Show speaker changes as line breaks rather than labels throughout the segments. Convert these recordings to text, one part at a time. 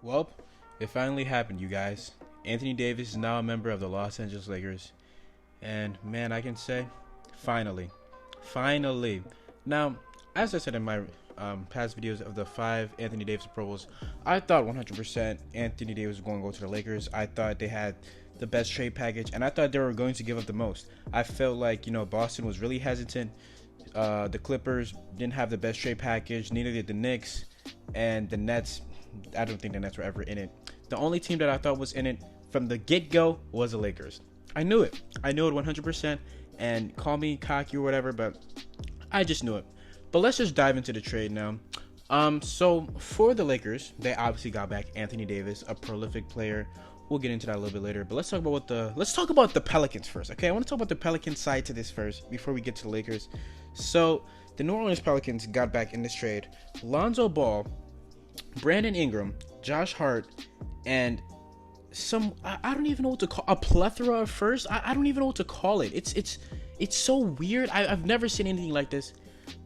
Well, it finally happened, you guys. Anthony Davis is now a member of the Los Angeles Lakers. And man, I can say, finally. Finally. Now, as I said in my past videos of the 5 Anthony Davis approvals, I thought 100% Anthony Davis was going to go to the Lakers. I thought they had the best trade package, and I thought they were going to give up the most. I felt like, Boston was really hesitant. The Clippers didn't have the best trade package, neither did the Knicks, and the Nets. I don't think the Nets were ever in it. The only team that I thought was in it from the get-go was the Lakers. I knew it. I knew it 100%, and call me cocky or whatever, but I just knew it. But let's just dive into the trade now. So for the Lakers, they obviously got back Anthony Davis, a prolific player. We'll get into that a little bit later. But let's talk about the Pelicans first. Okay, I want to talk about the Pelicans side to this first before we get to the Lakers. So the New Orleans Pelicans got back in this trade Lonzo Ball, Brandon Ingram, Josh Hart, and I don't even know what to call a plethora of first. I don't even know what to call it. It's so weird. I've never seen anything like this.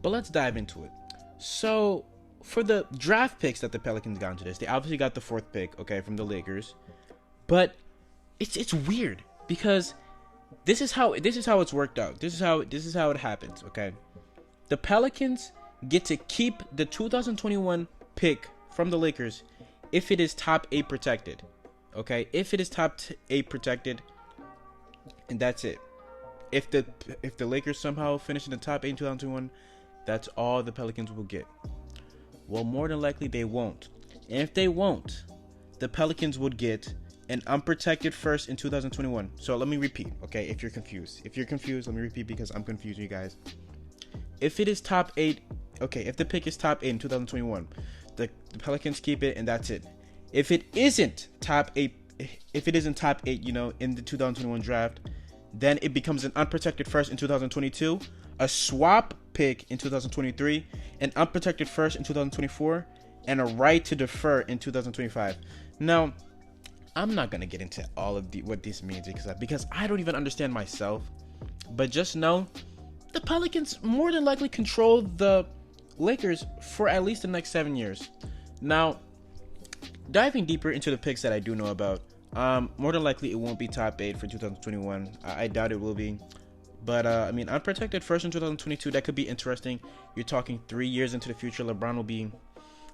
But let's dive into it. So for the draft picks that the Pelicans got into this, they obviously got the 4th pick, okay, from the Lakers. But it's weird because this is how it's worked out. This is how it happens, okay? The Pelicans get to keep the 2021 pick from the Lakers if it is top 8 protected. Okay? If it is top 8 protected, and that's it. If the Lakers somehow finish in the top 8 in 2021, that's all the Pelicans will get. Well, more than likely they won't. And if they won't, the Pelicans would get an unprotected first in 2021. So let me repeat, okay? If you're confused, let me repeat because I'm confusing you guys. If it is top 8, okay, if the pick is top 8 in 2021, the Pelicans keep it and that's it. If it isn't top 8, in the 2021 draft, then it becomes an unprotected first in 2022, a swap pick in 2023, an unprotected first in 2024, and a right to defer in 2025. Now, I'm not gonna get into all of what this means because I don't even understand myself. But just know, the Pelicans more than likely control the Lakers for at least the next 7 years. Now, diving deeper into the picks that I do know about, more than likely it won't be top 8 for 2021. I doubt it will be. But, unprotected first in 2022, that could be interesting. You're talking 3 years into the future. LeBron will be,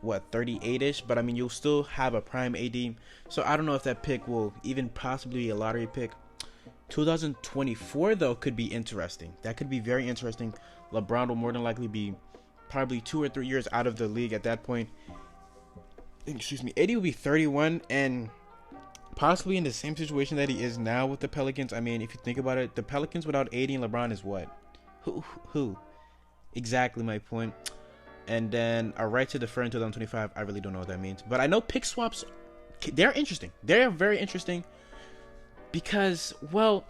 38-ish? But, you'll still have a prime AD. So, I don't know if that pick will even possibly be a lottery pick. 2024, though, could be interesting. That could be very interesting. LeBron will more than likely be probably 2 or 3 years out of the league at that point. AD will be 31 and possibly in the same situation that he is now with the Pelicans. If you think about it, the Pelicans without AD and LeBron is what? Who? Exactly my point. And then a right to defer in 2025, I really don't know what that means. But I know pick swaps, they're interesting. They're very interesting because, well,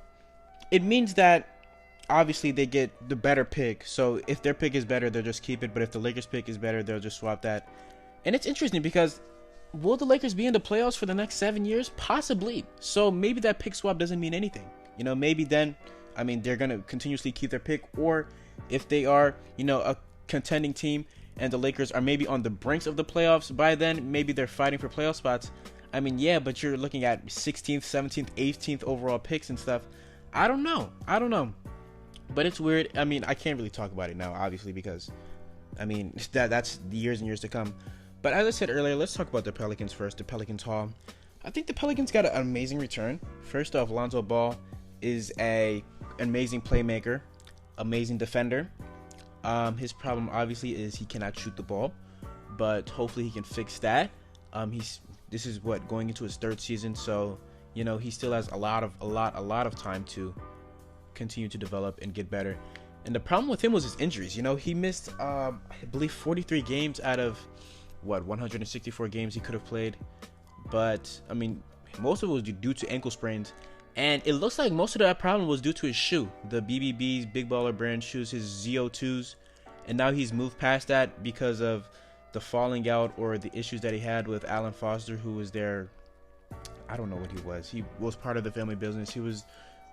it means that obviously they get the better pick. So if their pick is better, they'll just keep it. But if the Lakers pick is better, they'll just swap that. And it's interesting because will the Lakers be in the playoffs for the next 7 years? Possibly. So maybe that pick swap doesn't mean anything. Maybe then, they're going to continuously keep their pick. Or if they are, a contending team and the Lakers are maybe on the brinks of the playoffs by then, maybe they're fighting for playoff spots. Yeah, but you're looking at 16th, 17th, 18th overall picks and stuff. I don't know. But it's weird. I can't really talk about it now, obviously, because, that's the years and years to come. But as I said earlier, let's talk about the Pelicans first, the Pelicans haul. I think the Pelicans got an amazing return. First off, Lonzo Ball is an amazing playmaker, amazing defender. His problem, obviously, is he cannot shoot the ball, but hopefully he can fix that. This is going into his 3rd season, so, he still has a lot of time to continue to develop and get better. And the problem with him was his injuries. He missed, I believe, 43 games out of 164 games he could have played. But most of it was due to ankle sprains, and it looks like most of that problem was due to his shoe, the BBB's Big Baller Brand shoes, his ZO2s. And now he's moved past that because of the falling out or the issues that he had with Alan Foster, who was there. I don't know what he was. He was part of the family business. He was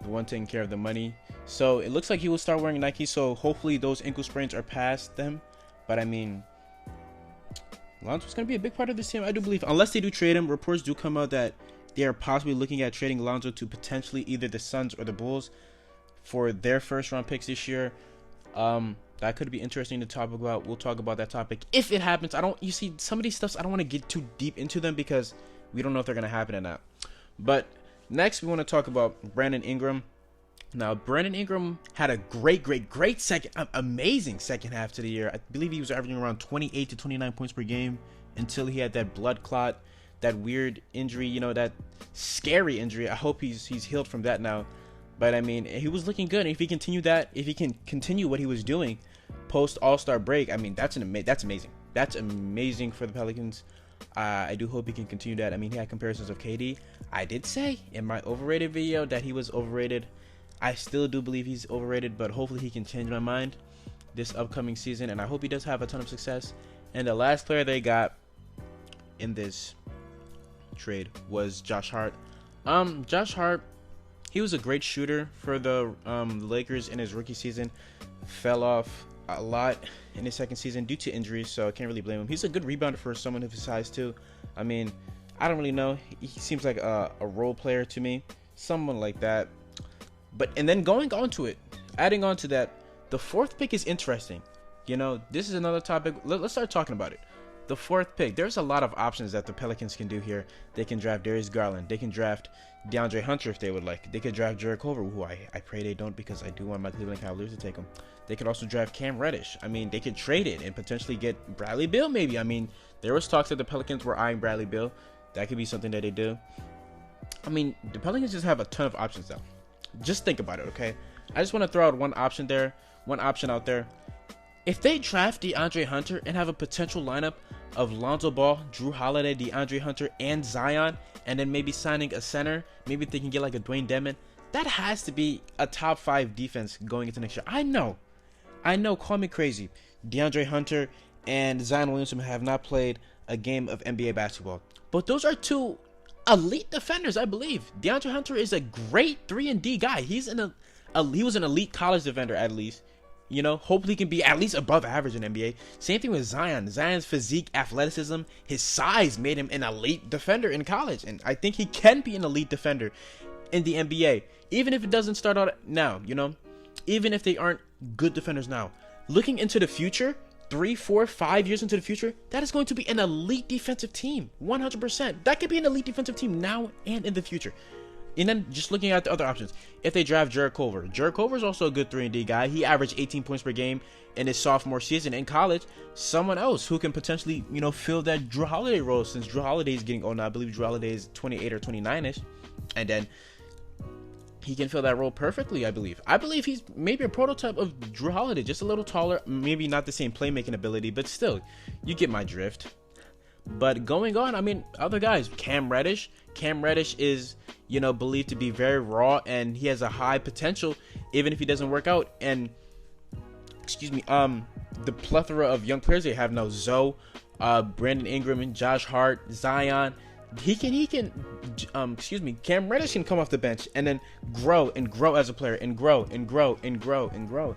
the one taking care of the money. So it looks like he will start wearing Nike. So hopefully those ankle sprains are past them. But Lonzo's going to be a big part of this team, I do believe. Unless they do trade him, reports do come out that they are possibly looking at trading Lonzo to potentially either the Suns or the Bulls for their first-round picks this year. That could be interesting to talk about. We'll talk about that topic if it happens. You see, some of these stuffs, I don't want to get too deep into them because we don't know if they're going to happen or not. But next, we want to talk about Brandon Ingram. Now, Brandon Ingram had a great amazing second half to the year. I believe he was averaging around 28 to 29 points per game until he had that blood clot, that weird injury, that scary injury. I hope he's healed from that now. But I mean, he was looking good. And if he can continue what he was doing post All-Star break, I mean, that's amazing. That's amazing for the Pelicans. I do hope he can continue that. I mean, he had comparisons of KD. I did say in my overrated video that he was overrated. I still do believe he's overrated, but hopefully he can change my mind this upcoming season, and I hope he does have a ton of success. And the last player they got in this trade was Josh Hart. Josh Hart, he was a great shooter for the Lakers in his rookie season. Fell off a lot in his second season due to injuries, so I can't really blame him. He's a good rebounder for someone of his size too. I mean, I don't really know. He seems like a role player to me, someone like that. And then going on to it, adding on to that, the fourth pick is interesting. This is another topic. Let's start talking about it. The fourth pick, there's a lot of options that the Pelicans can do here. They can draft Darius Garland. They can draft DeAndre Hunter if they would like. They could draft Jarrett Culver, who I pray they don't because I do want my Cleveland Cavaliers to take him. They could also draft Cam Reddish. I mean, they could trade it and potentially get Bradley Beal maybe. I mean, there was talks that the Pelicans were eyeing Bradley Beal. That could be something that they do. I mean, the Pelicans just have a ton of options now. Just think about it, okay? I just want to throw out one option out there. If they draft DeAndre Hunter and have a potential lineup of Lonzo Ball, Drew Holiday, DeAndre Hunter, and Zion, and then maybe signing a center, maybe they can get like a Dwayne Dedmon, that has to be a top 5 defense going into next year. I know, call me crazy. DeAndre Hunter and Zion Williamson have not played a game of NBA basketball, but those are two elite defenders, I believe. DeAndre Hunter is a great 3-and-D guy. He was an elite college defender at least. Hopefully he can be at least above average in NBA. Same thing with Zion. Zion's physique, athleticism, his size made him an elite defender in college. And I think he can be an elite defender in the NBA. Even if it doesn't start out now, even if they aren't good defenders now. Looking into the future, 3, 4, 5 years into the future, that is going to be an elite defensive team. 100%. That could be an elite defensive team now and in the future. And then just looking at the other options, if they draft Jarrett Culver is also a good 3-and-D guy. He averaged 18 points per game in his sophomore season in college. Someone else who can potentially, fill that Drew Holiday role, since Drew Holiday is getting old now. I believe Drew Holiday is 28 or 29ish, and then he can fill that role perfectly. I believe he's maybe a prototype of Drew Holiday, just a little taller, maybe not the same playmaking ability, but still, you get my drift. But going on, I mean, other guys, Cam Reddish is, believed to be very raw, and he has a high potential, even if he doesn't work out. And, the plethora of young players they have now, Zoe, Brandon Ingram, and Josh Hart, Zion, Cam Reddish can come off the bench and then grow as a player and grow, and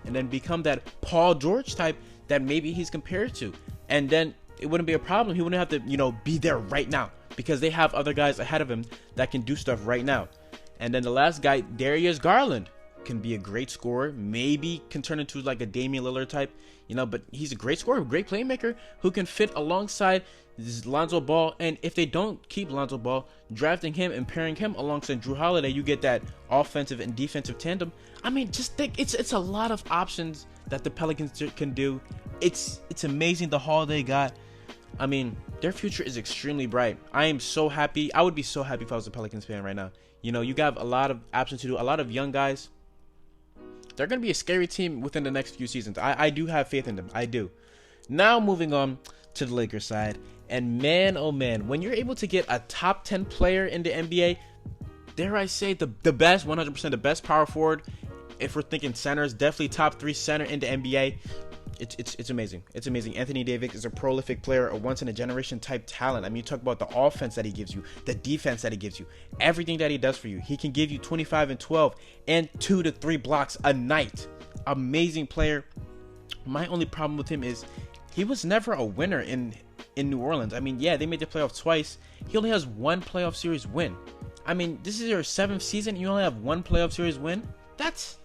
then become that Paul George type that maybe he's compared to. And then it wouldn't be a problem. He wouldn't have to, be there right now because they have other guys ahead of him that can do stuff right now. And then the last guy, Darius Garland, can be a great scorer, maybe can turn into like a Damian Lillard type, but he's a great scorer, great playmaker who can fit alongside Lonzo Ball. And if they don't keep Lonzo Ball, drafting him and pairing him alongside Drew Holiday, you get that offensive and defensive tandem. I mean, just think, it's a lot of options that the Pelicans can do. It's amazing the haul they got. I mean, their future is extremely bright. I am so happy. I would be so happy if I was a Pelicans fan right now. You got a lot of options to do, a lot of young guys. They're going to be a scary team within the next few seasons. I do have faith in them. I do. Now moving on to the Lakers side. And man, oh man, when you're able to get a top 10 player in the NBA, dare I say the best, 100% the best power forward, if we're thinking centers, definitely top 3 center in the NBA, it's amazing. It's amazing. Anthony Davis is a prolific player, a once-in-a-generation type talent. I mean, you talk about the offense that he gives you, the defense that he gives you, everything that he does for you. He can give you 25 and 12 and 2 to 3 blocks a night. Amazing player. My only problem with him is he was never a winner in in New Orleans. I mean, yeah, they made the playoffs twice. He only has one playoff series win. I mean, this is your 7th season. You only have one playoff series win. That's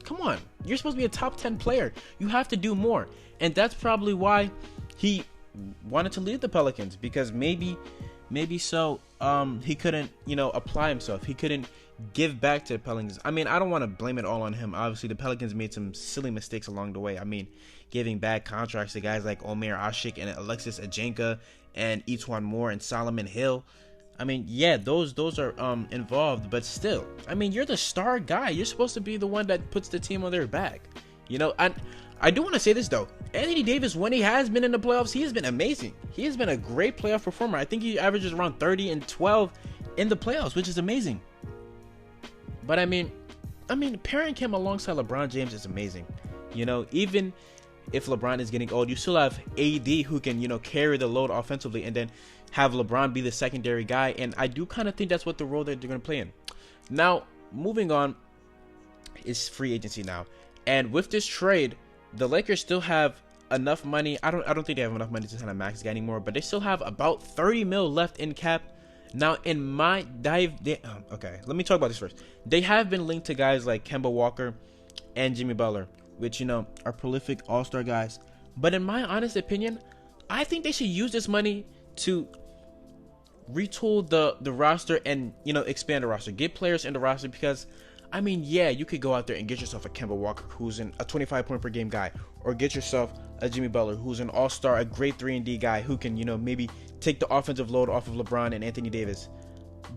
come on. You're supposed to be a top 10 player. You have to do more, and that's probably why he wanted to leave the Pelicans, because maybe so he couldn't apply himself. He couldn't give back to the Pelicans. I mean, I don't want to blame it all on him. Obviously, the Pelicans made some silly mistakes along the way. I mean, giving bad contracts to guys like Omer Ashik and Alexis Ajenka and Etuan Moore and Solomon Hill. I mean, yeah, those are involved, but still, I mean, you're the star guy. You're supposed to be the one that puts the team on their back. And I do want to say this though. Anthony Davis, when he has been in the playoffs, he has been amazing. He has been a great playoff performer. I think he averages around 30 and 12 in the playoffs, which is amazing. But I mean, pairing him alongside LeBron James is amazing. Even if LeBron is getting old, you still have AD who can, carry the load offensively, and then have LeBron be the secondary guy. And I do kind of think that's what the role that they're going to play in. Now, moving on is free agency now. And with this trade, the Lakers still have enough money. I don't think they have enough money to sign a max guy anymore, but they still have about 30 mil left in cap. Now, in my dive, okay, let me talk about this first. They have been linked to guys like Kemba Walker and Jimmy Butler, which, are prolific all-star guys. But in my honest opinion, I think they should use this money to retool the roster and, expand the roster. Get players in the roster, because, I mean, yeah, you could go out there and get yourself a Kemba Walker who's a 25-point-per-game guy, or get yourself a Jimmy Butler who's an all-star, a great 3-and-D guy who can, maybe take the offensive load off of LeBron and Anthony Davis.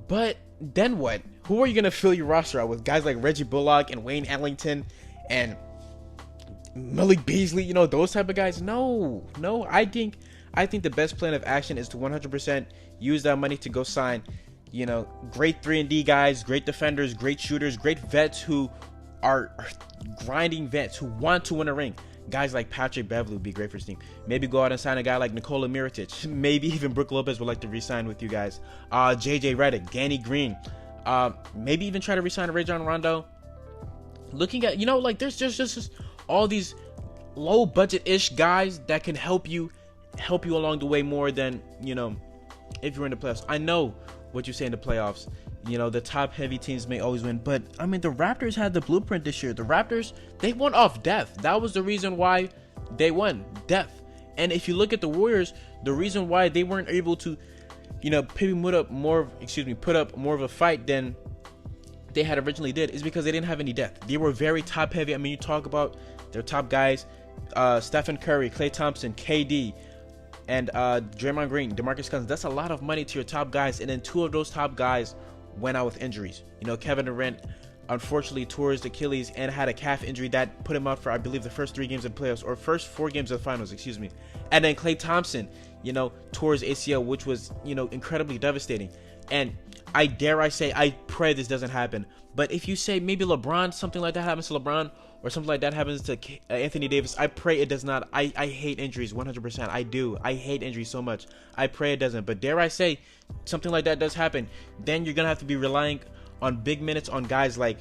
But then what? Who are you going to fill your roster out with? Guys like Reggie Bullock and Wayne Ellington and Malik Beasley, those type of guys? No. I think the best plan of action is to 100% use that money to go sign, great 3-and-D guys, great defenders, great shooters, great vets who are grinding vets who want to win a ring. Guys like Patrick Beverley would be great for his team. Maybe go out and sign a guy like Nikola Mirotic. Maybe even Brook Lopez would like to re-sign with you guys. JJ Redick, Danny Green. Maybe even try to re-sign Rajon Rondo. Looking at, there's just all these low budget-ish guys that can help you along the way more than, if you're in the playoffs. I know what you say in the playoffs. The top heavy teams may always win, but I mean, the Raptors had the blueprint this year. The Raptors, they won off depth. That was the reason why they won, depth. And if you look at the Warriors, the reason why they weren't able to, put up more of a fight than they had originally did is because they didn't have any depth. They were very top heavy. I mean, you talk about their top guys, Stephen Curry, Klay Thompson, KD, and Draymond Green, DeMarcus Cousins. That's a lot of money to your top guys, and then 2 of those top guys went out with injuries. Kevin Durant unfortunately tore his Achilles and had a calf injury that put him out for, I believe, the first 3 games of the playoffs, or first 4 games of the finals, excuse me. And then Klay Thompson, tore his ACL, which was, incredibly devastating. And I say, I pray this doesn't happen. But if you say maybe LeBron, something like that happens to LeBron, or something like that happens to Anthony Davis, I pray it does not. I hate injuries 100%. I do. I hate injuries so much. I pray it doesn't. But dare I say, something like that does happen, then you're going to have to be relying on big minutes on guys like,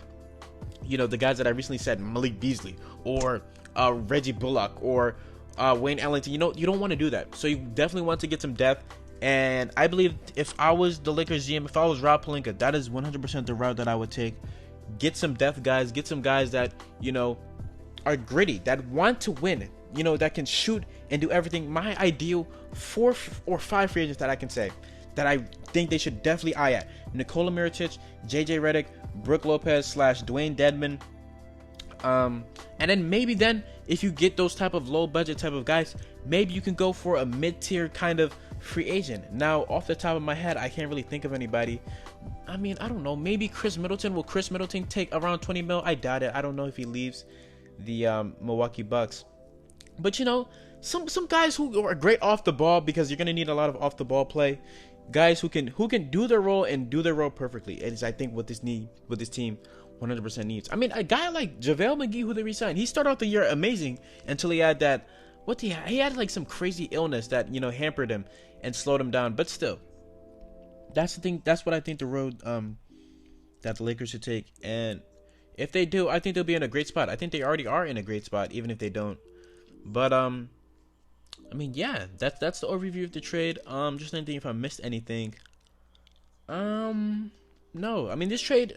the guys that I recently said, Malik Beasley, or Reggie Bullock, or Wayne Ellington. You don't want to do that. So you definitely want to get some depth. And I believe if I was the Lakers GM, if I was Rob Pelinka, that is 100% the route that I would take. Get some depth guys, get some guys that, are gritty, that want to win, that can shoot and do everything. My ideal 4 or 5 free agents that I can say that I think they should definitely eye at: Nikola Mirotic, JJ Redick, Brook Lopez / Dwayne Dedmon. And then maybe if you get those type of low budget type of guys, maybe you can go for a mid-tier kind of free agent. Now, off the top of my head, I can't really think of anybody. I mean, I don't know. Maybe Chris Middleton. Will Chris Middleton take around 20 mil? I doubt it. I don't know if he leaves the Milwaukee Bucks. But some guys who are great off the ball, because you're gonna need a lot of off the ball play. Guys who can do their role and do their role perfectly. It is, I think, what this team 100% needs. I mean, a guy like JaVale McGee, who they re-signed, he started off the year amazing until he had that. He had like some crazy illness that hampered him and slowed him down. But still, that's the thing. That's what I think the road that the Lakers should take. And if they do, I think they'll be in a great spot. I think they already are in a great spot, even if they don't. But I mean, yeah, that's the overview of the trade. Just anything if I missed anything. No, I mean this trade.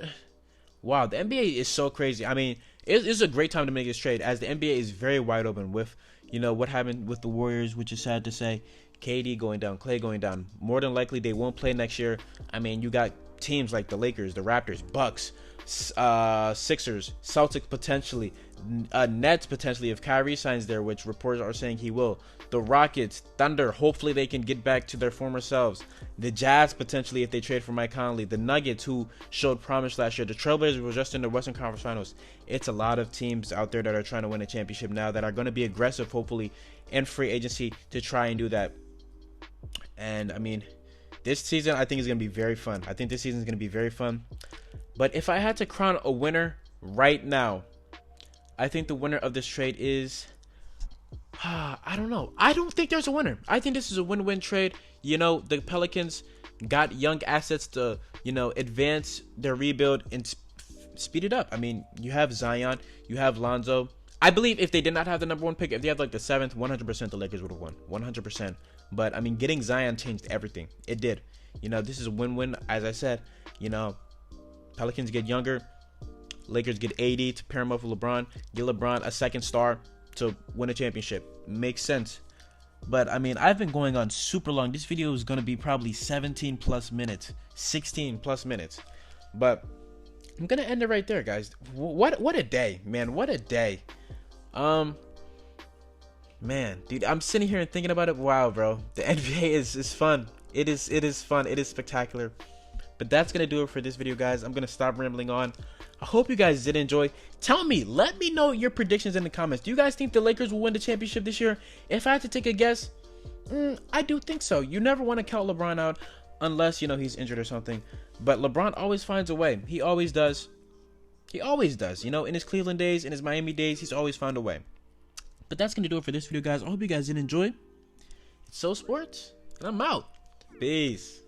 Wow, the NBA is so crazy. I mean, it's a great time to make this trade as the NBA is very wide open with, what happened with the Warriors, which is sad to say. KD going down, Clay going down. More than likely, they won't play next year. I mean, you got teams like the Lakers, the Raptors, Bucks, Sixers, Celtics potentially, Nets potentially if Kyrie signs there, which reports are saying he will. The Rockets, Thunder, hopefully they can get back to their former selves. The Jazz potentially if they trade for Mike Conley. The Nuggets who showed promise last year. The Trailblazers were just in the Western Conference Finals. It's a lot of teams out there that are trying to win a championship now that are going to be aggressive hopefully in free agency to try and do that. And I mean, this season I think is going to be very fun. I think this season is going to be very fun. But if I had to crown a winner right now, I think the winner of this trade is, I don't know. I don't think there's a winner. I think this is a win-win trade. The Pelicans got young assets to, advance their rebuild and speed it up. I mean, you have Zion, you have Lonzo. I believe if they did not have the number one pick, if they had like the 7th, 100% the Lakers would have won. 100%. But I mean, getting Zion changed everything. It did. This is a win-win. As I said, Pelicans get younger. Lakers get 80 to pair him up with LeBron. Get LeBron a second star to win a championship. Makes sense. But I mean, I've been going on super long. This video is going to be probably 17 plus minutes. 16 plus minutes. But I'm going to end it right there, guys. What a day, man. What a day. Man, dude, I'm sitting here and thinking about it. Wow, bro. The NBA is fun. It is fun. It is spectacular. But that's going to do it for this video, guys. I'm going to stop rambling on. I hope you guys did enjoy. Tell me, let me know your predictions in the comments. Do you guys think the Lakers will win the championship this year? If I had to take a guess, I do think so. You never want to count LeBron out unless, he's injured or something. But LeBron always finds a way. He always does. He always does. In his Cleveland days, in his Miami days, he's always found a way. But that's going to do it for this video, guys. I hope you guys did enjoy. It's So Sports, and I'm out. Peace.